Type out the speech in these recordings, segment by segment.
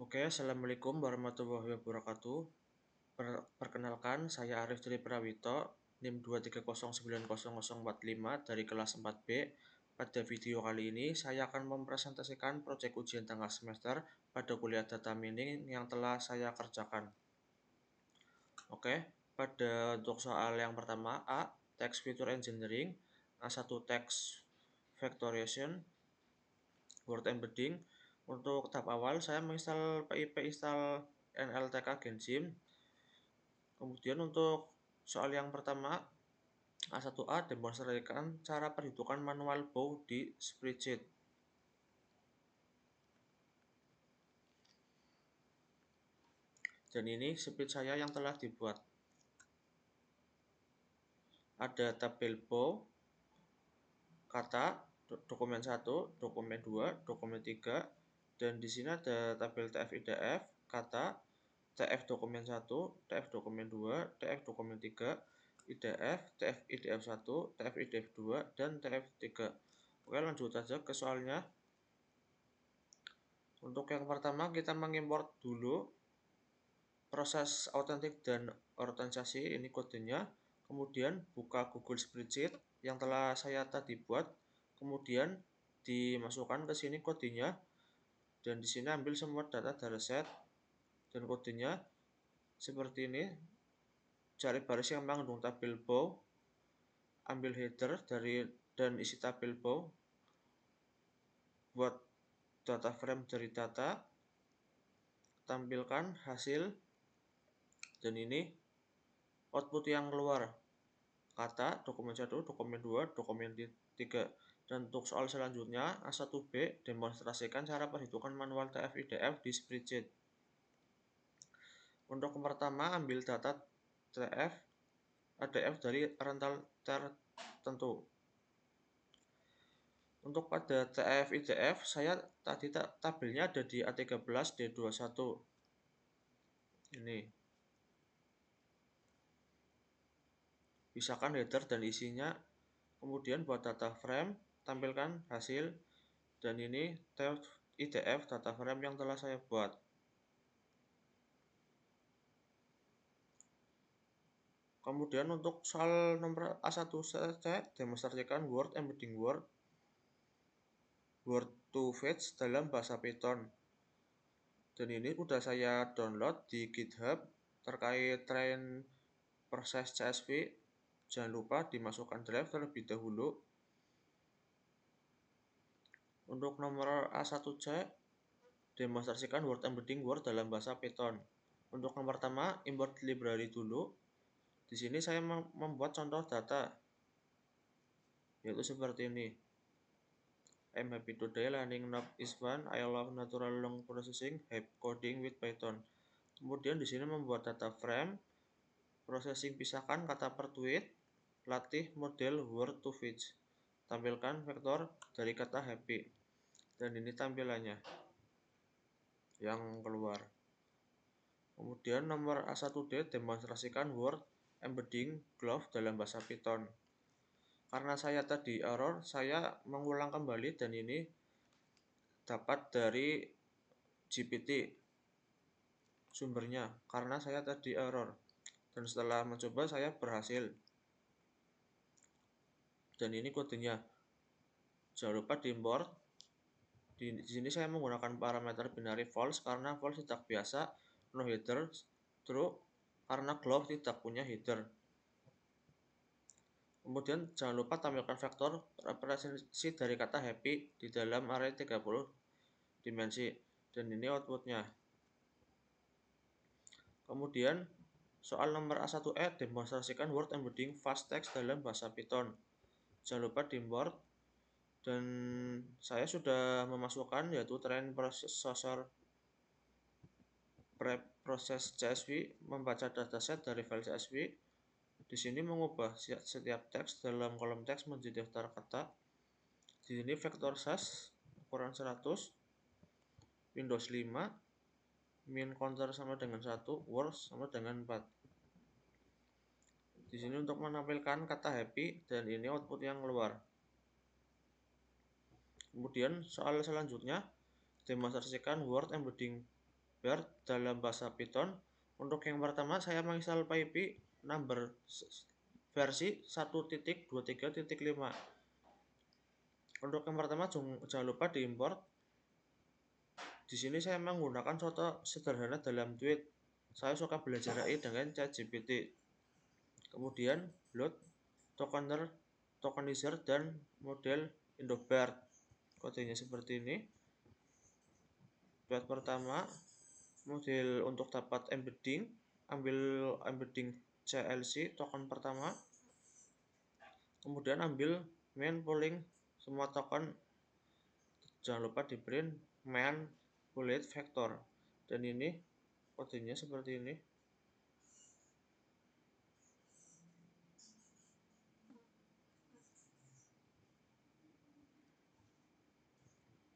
Oke, Assalamualaikum warahmatullahi wabarakatuh. Perkenalkan, saya Arif Tri Prawito, NIM 2309045 dari kelas 4B. Pada video kali ini, saya akan mempresentasikan proyek ujian tengah semester pada kuliah data mining yang telah saya kerjakan. Oke, untuk soal yang pertama, A. Text Feature Engineering, A1 Text Factorization, Word Embedding. Untuk tahap awal, saya menginstal PIP install NLTK Genzim. Kemudian untuk soal yang pertama, A1A demonstrasikan cara perhitungan manual bow di spreadsheet. Dan ini spreadsheet saya yang telah dibuat. Ada tabel bow, kata, dokumen 1, dokumen 2, dokumen 3, dan di sini ada tabel TF-IDF, kata, TF dokumen 1, TF dokumen 2, TF dokumen 3, IDF, TF IDF 1, TF IDF 2, dan TF 3. Oke, lanjut saja ke soalnya. Untuk yang pertama, kita mengimport dulu proses autentik dan otentisasi, ini kodenya. Kemudian buka Google Spreadsheet yang telah saya tadi buat. Kemudian dimasukkan ke sini kodenya. Dan di sini ambil semua data dataset dan kodenya seperti ini. Cari baris yang mengandung tabel bow, ambil header dan isi tabel bow, buat data frame dari data, tampilkan hasil, dan ini output yang keluar, kata, dokumen 1, dokumen 2, dokumen 3. Dan untuk soal selanjutnya, A1B demonstrasikan cara perhitungan manual TF-IDF di spreadsheet. Untuk yang pertama, ambil data TF ADF dari rental tertentu. Untuk pada TF-IDF, saya tadi tabelnya ada di A13D21. Ini. Pisahkan header dan isinya. Kemudian buat data frame, tampilkan hasil. Dan ini TF-IDF data frame yang telah saya buat. Kemudian untuk soal nomor A1C, demonstrasikan Word Embedding Word to Fetch dalam bahasa Python. Dan ini sudah saya download di GitHub terkait train proses CSV. Jangan lupa dimasukkan drive terlebih dahulu. Untuk nomor A1C, demonstrasikan Word Embedding Word dalam bahasa Python. Untuk nomor pertama, import library dulu. Di sini saya membuat contoh data, yaitu seperti ini. I'm happy today, learning knob is fun. I love natural long processing, hype coding with Python. Kemudian di sini membuat data frame, processing pisahkan kata per tweet, latih model word to fetch. Tampilkan vektor dari kata happy. Dan ini tampilannya yang keluar. Kemudian nomor A1D demonstrasikan Word Embedding Glove dalam bahasa Python. Karena saya tadi error, saya mengulang kembali dan ini dapat dari GPT sumbernya karena saya tadi error. Dan setelah mencoba saya berhasil. Dan ini kodenya. Jangan lupa diimport. Di sini saya menggunakan parameter binary false karena false tidak biasa, no header, true karena glove tidak punya header. Kemudian jangan lupa tampilkan vektor representasi dari kata happy di dalam array 30 dimensi. Dan ini outputnya. Kemudian soal nomor A1E demonstrasikan Word Embedding Fast Text dalam bahasa Python. Jangan lupa diimport. Dan saya sudah memasukkan yaitu train processor proses CSV, membaca dataset dari file CSV. Di sini mengubah setiap teks dalam kolom teks menjadi daftar kata. Di sini vektor size ukuran 100, Windows 5, min counter sama dengan 1, words sama dengan 4. Di sini untuk menampilkan kata happy dan ini output yang keluar. Kemudian soal selanjutnya demonstrasikan Word Embedding BERT dalam bahasa Python. Untuk yang pertama saya menginstal PyPy number versi 1.23.5. Untuk yang pertama jangan lupa diimport. Di sini saya menggunakan contoh sederhana dalam tweet. Saya suka belajar AI dengan ChatGPT. Kemudian load tokenizer dan model IndoBERT. Kodenya seperti ini. BERT pertama, model untuk dapat embedding, ambil embedding CLC token pertama. Kemudian ambil main polling semua token. Jangan lupa di print main boolean vector. Dan ini kodenya seperti ini.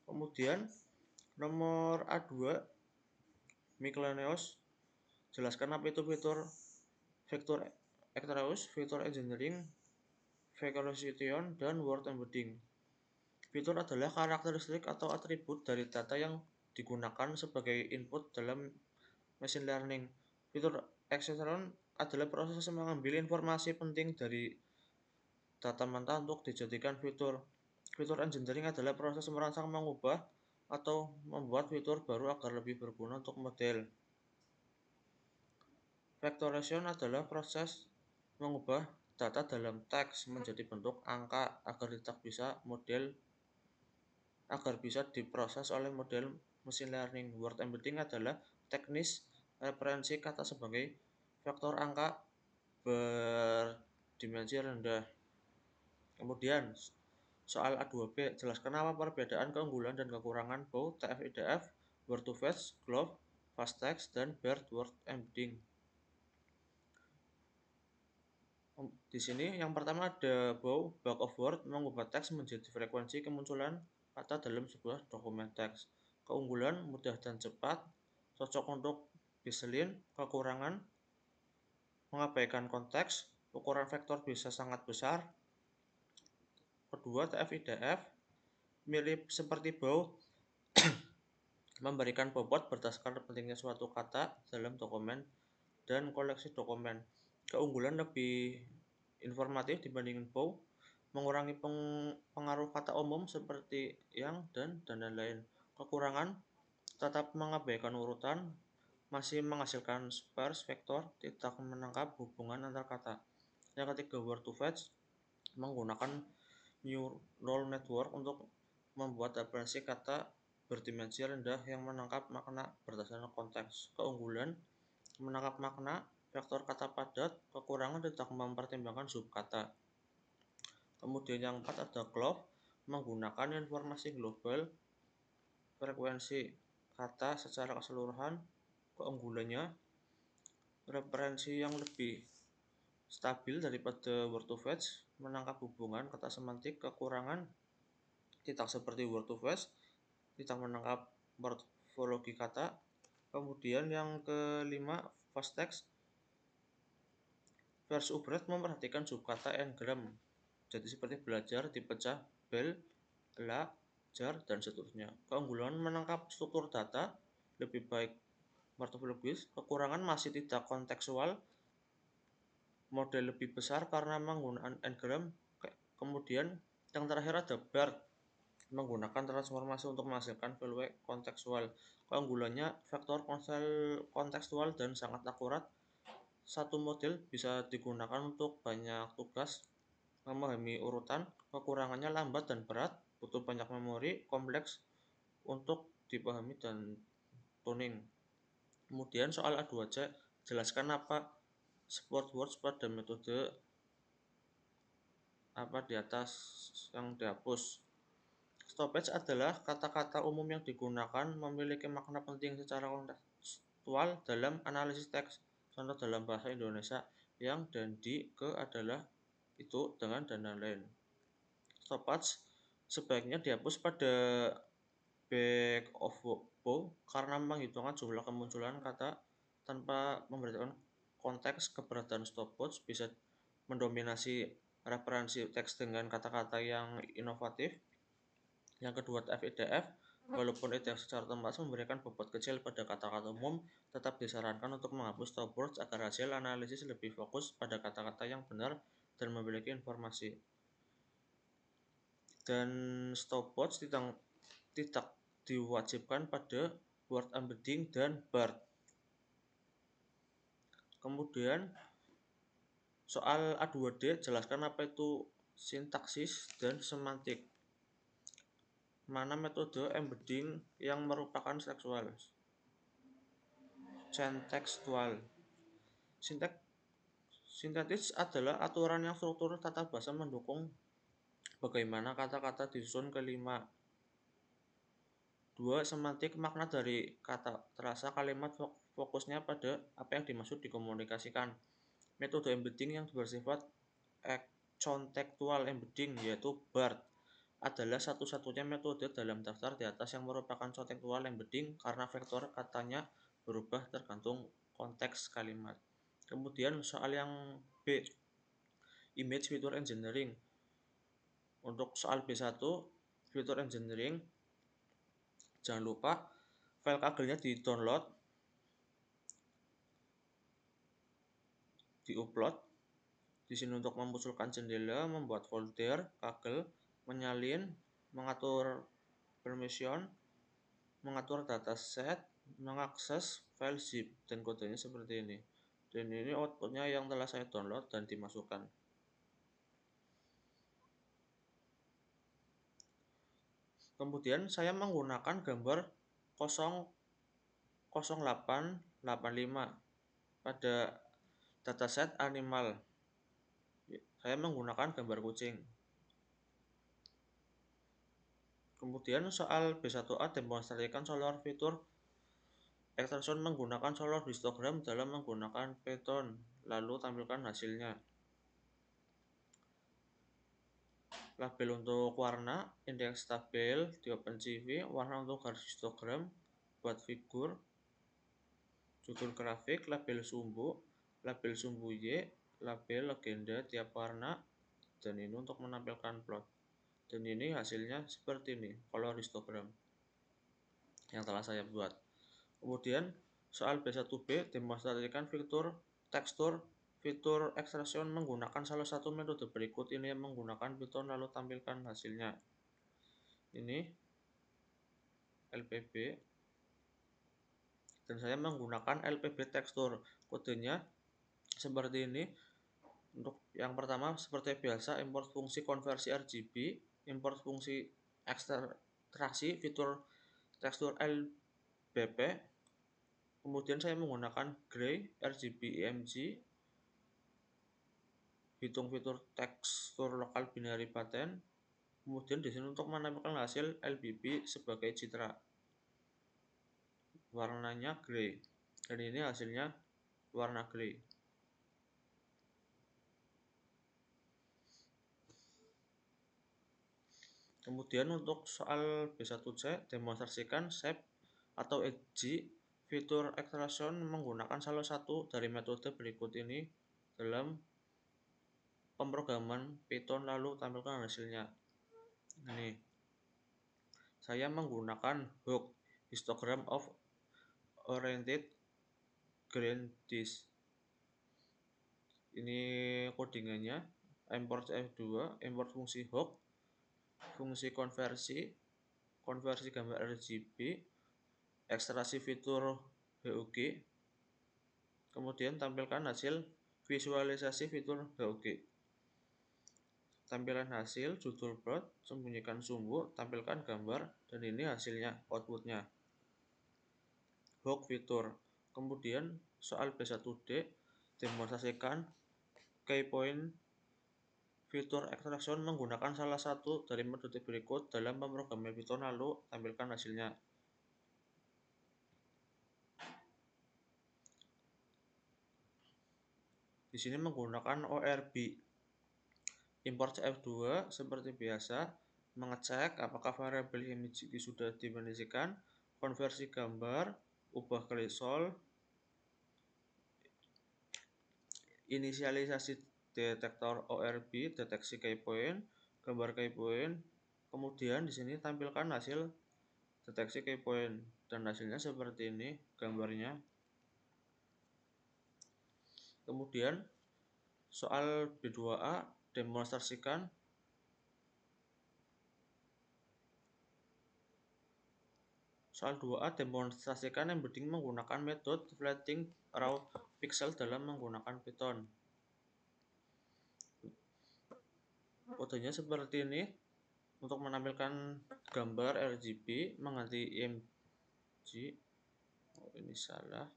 Kemudian nomor A2 miscellaneous, jelaskan apa itu vector Extraeus, vector engineering, vectorization, dan word embedding. Fitur adalah karakteristik atau atribut dari data yang digunakan sebagai input dalam machine learning. Fitur extraction adalah proses mengambil informasi penting dari data mentah untuk dijadikan fitur. Fitur engineering adalah proses merancang, mengubah, atau membuat fitur baru agar lebih berguna untuk model. Vectorization adalah proses mengubah data dalam teks menjadi bentuk angka agar bisa diproses oleh model machine learning. Word embedding adalah teknis referensi kata sebagai vektor angka berdimensi rendah. Kemudian soal A2B, jelaskan apa perbedaan, keunggulan, dan kekurangan bow, TF-IDF, word to fetch, glove, fast text, dan BERT word embedding. Di sini yang pertama ada bow, bug of word, mengubah teks menjadi frekuensi kemunculan kata dalam sebuah dokumen teks. Keunggulan, mudah dan cepat, cocok untuk biselin. Kekurangan, mengabaikan konteks, ukuran vektor bisa sangat besar. Kedua, TF-IDF, mirip seperti bow, memberikan bobot berdasarkan pentingnya suatu kata dalam dokumen dan koleksi dokumen. Keunggulan, lebih informatif dibandingkan bow, mengurangi pengaruh kata umum seperti yang dan lain-lain. Kekurangan, tetap mengabaikan urutan, masih menghasilkan sparse vektor, tidak menangkap hubungan antar kata. Yang ketiga, word to fetch, menggunakan neural network untuk membuat referensi kata berdimensi rendah yang menangkap makna berdasarkan konteks. Keunggulan, menangkap makna vektor kata padat. Kekurangan, tidak mempertimbangkan subkata. Kemudian yang keempat ada glove, menggunakan informasi global frekuensi kata secara keseluruhan. Keunggulannya, referensi yang lebih stabil daripada word to fetch, menangkap hubungan kata semantik. Kekurangan, tidak seperti word to fetch, tidak menangkap morfologi kata. Kemudian yang kelima, fast text, versi Urbret memperhatikan subkata n-gram, jadi seperti belajar, dipecah, bel, la, jar, dan seterusnya. Keunggulan, menangkap struktur data lebih baik morfologis. Kekurangan, masih tidak kontekstual, model lebih besar karena menggunakan n-gram. Kemudian yang terakhir ada BERT, menggunakan transformasi untuk menghasilkan value kontekstual. Keunggulannya, vektor kontekstual dan sangat akurat. Satu model bisa digunakan untuk banyak tugas, memahami urutan. Kekurangannya lambat dan berat, butuh banyak memori kompleks untuk dipahami dan tuning. Kemudian soal A2C, jelaskan apa support words pada metode apa di atas yang dihapus. Stoppage adalah kata-kata umum yang digunakan memiliki makna penting secara kontekstual dalam analisis teks. Contoh dalam bahasa Indonesia, yang dan di, ke adalah itu, dengan, dan lain-lain. Stoppage sebaiknya dihapus pada back of bow karena menghitungan jumlah kemunculan kata tanpa memperhatikan konteks. Keberadaan stopwatch bisa mendominasi referensi teks dengan kata-kata yang inovatif. Yang kedua, FIDF, Walaupun EDF secara otomatis memberikan bobot kecil pada kata-kata umum, tetap disarankan untuk menghapus stopwords agar hasil analisis lebih fokus pada kata-kata yang benar dan memiliki informasi. Dan stopwords tidak diwajibkan pada word embedding dan BART. Kemudian soal A2D, jelaskan apa itu sintaksis dan semantik. Mana metode embedding yang merupakan tekstual? Syntekstual. Sintaksis adalah aturan yang struktur tata bahasa mendukung bagaimana kata-kata disusun kelima. 2. Semantik, makna dari kata terasa kalimat fokusnya pada apa yang dimaksud dikomunikasikan. Metode embedding yang bersifat kontekstual embedding yaitu BART adalah satu-satunya metode dalam daftar di atas yang merupakan kontekstual embedding karena vektor katanya berubah tergantung konteks kalimat. Kemudian soal yang B, image feature engineering. Untuk soal B1 feature engineering, jangan lupa file kagelnya di-download, di-upload. Di sini untuk memunculkan jendela, membuat folder, kagel, menyalin, mengatur permission, mengatur dataset, mengakses file zip, dan kodenya seperti ini. Dan ini outputnya yang telah saya download dan dimasukkan. Kemudian saya menggunakan gambar 0885 pada dataset animal. Saya menggunakan gambar kucing. Kemudian soal B1A demonstrasikan solar fitur extraction menggunakan solar histogram dalam menggunakan Python, lalu tampilkan hasilnya. Label untuk warna, indeks tabel di OpenCV, warna untuk garis histogram, buat figur, judul grafik, label sumbu Y, label legenda tiap warna, dan ini untuk menampilkan plot. Dan ini hasilnya seperti ini, color histogram yang telah saya buat. Kemudian soal B1B demonstrasikan fitur tekstur fitur extraction menggunakan salah satu metode berikut ini yang menggunakan Python, lalu tampilkan hasilnya. Ini LPB dan saya menggunakan LPB tekstur. Kodenya seperti ini. Untuk yang pertama seperti biasa, import fungsi konversi RGB, import fungsi ekstraksi fitur tekstur LBP. Kemudian saya menggunakan gray RGB img, hitung fitur tekstur lokal binary pattern. Kemudian di sini untuk menampilkan hasil LBB sebagai citra, warnanya gray, dan ini hasilnya warna gray. Kemudian untuk soal B1C demonstrasikan shape atau edge fitur extraction menggunakan salah satu dari metode berikut ini dalam pemrograman Python, lalu tampilkan hasilnya. Ini saya menggunakan hook histogram of oriented grain disk. Ini codingannya, import F2, import fungsi hook, fungsi konversi gambar RGB, ekstraksi fitur HUG, kemudian tampilkan hasil visualisasi fitur HUG. Tampilan hasil, judul plot, sembunyikan sumbu, tampilkan gambar, dan ini hasilnya, outputnya. Hook fitur. Kemudian soal B1D demonstrasikan key point fitur extraction menggunakan salah satu dari metode berikut dalam pemrograman Python, lalu tampilkan hasilnya. Di sini menggunakan ORB. Import CF2 seperti biasa, mengecek apakah variabel image sudah dimensikan, konversi gambar, ubah threshold, inisialisasi detektor ORB, deteksi key point, gambar key point. Kemudian di sini tampilkan hasil deteksi key point, dan hasilnya seperti ini gambarnya. Kemudian soal B2A demonstrasikan Soal 2A demonstrasikan embedding menggunakan metode flattening raw pixel dalam menggunakan Python. Kodenya seperti ini. Untuk menampilkan gambar RGB mengganti IMG. Oh, ini salah.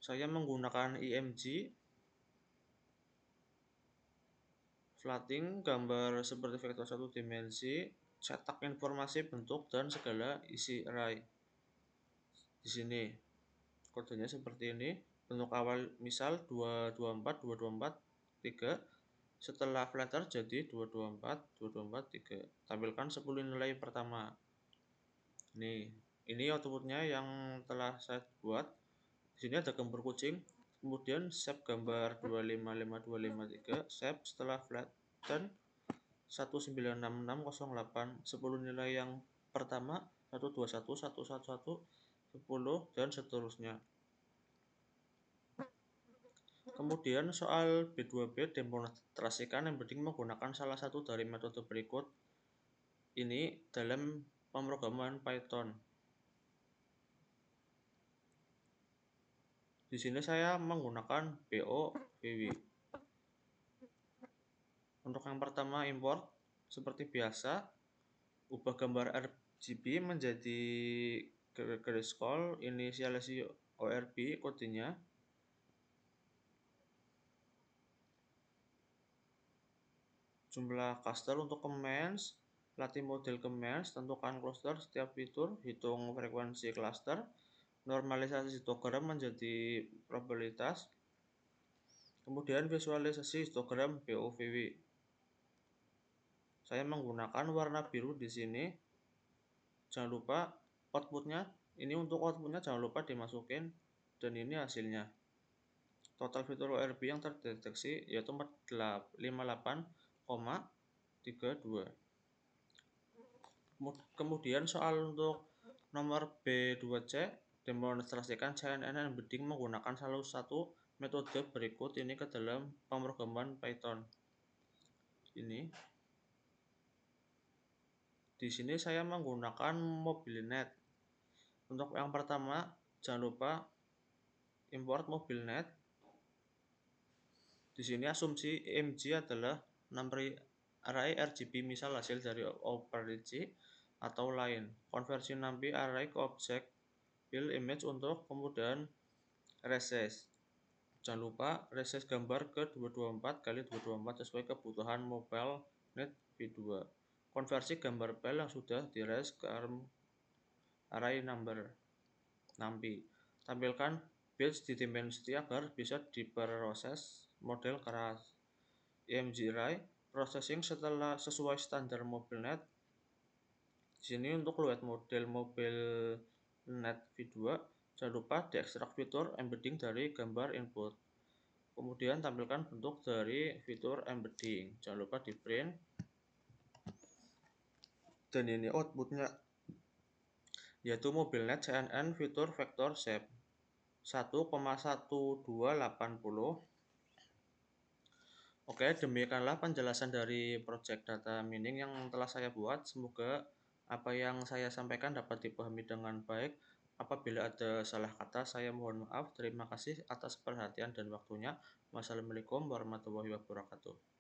Saya menggunakan IMG flattening gambar seperti vektor satu dimensi, cetak informasi bentuk dan segala isi array. Di sini kodenya seperti ini. Bentuk awal misal 224, 224, 3. Setelah flatter jadi 224, 224, 3. Tampilkan 10 nilai pertama. Ini outputnya yang telah saya buat. Di sini ada gambar kucing. Kemudian shape gambar 255253, shape setelah flatten 196608, 10 nilai yang pertama 121, 111, 10 dan seterusnya. Kemudian soal B2B demonstrasikan embedding menggunakan salah satu dari metode berikut ini dalam pemrograman Python. Di sini saya menggunakan BOVW. Untuk yang pertama import seperti biasa, ubah gambar RGB menjadi grayscale, inisialisasi ORB kodenya. Jumlah cluster untuk commands, latih model commands, tentukan cluster setiap fitur, hitung frekuensi cluster, normalisasi histogram menjadi probabilitas, kemudian visualisasi histogram BOVW. Saya menggunakan warna biru di sini. Jangan lupa outputnya, ini untuk outputnya jangan lupa dimasukin, dan ini hasilnya. Total fitur ORB yang terdeteksi yaitu 58,32. Kemudian soal untuk nomor B2C demonstrasikan CNN embedding menggunakan salah satu metode berikut ini ke dalam pemrograman Python. Di sini saya menggunakan MobileNet. Untuk yang pertama, jangan lupa import MobileNet. Di sini asumsi IMG adalah array RGB misal hasil dari operator atau lain. Konversi NumPy array ke objek build image untuk kemudian resize. Jangan lupa resize gambar ke 224 kali 224 sesuai kebutuhan MobileNet v2. Konversi gambar file yang sudah di-resize ke array NumPy. Tampilkan batch di dimensi agar bisa diproses model keras. IMG array processing setelah sesuai standar MobileNet. Di sini untuk lihat model MobileNet v2, jangan lupa diekstrak fitur embedding dari gambar input. Kemudian tampilkan bentuk dari fitur embedding. Jangan lupa di print. Dan ini outputnya, yaitu MobileNet CNN fitur vektor shape 1,1280. Oke, demikianlah penjelasan dari project data mining yang telah saya buat. Semoga apa yang saya sampaikan dapat dipahami dengan baik. Apabila ada salah kata, saya mohon maaf. Terima kasih atas perhatian dan waktunya. Wassalamualaikum warahmatullahi wabarakatuh.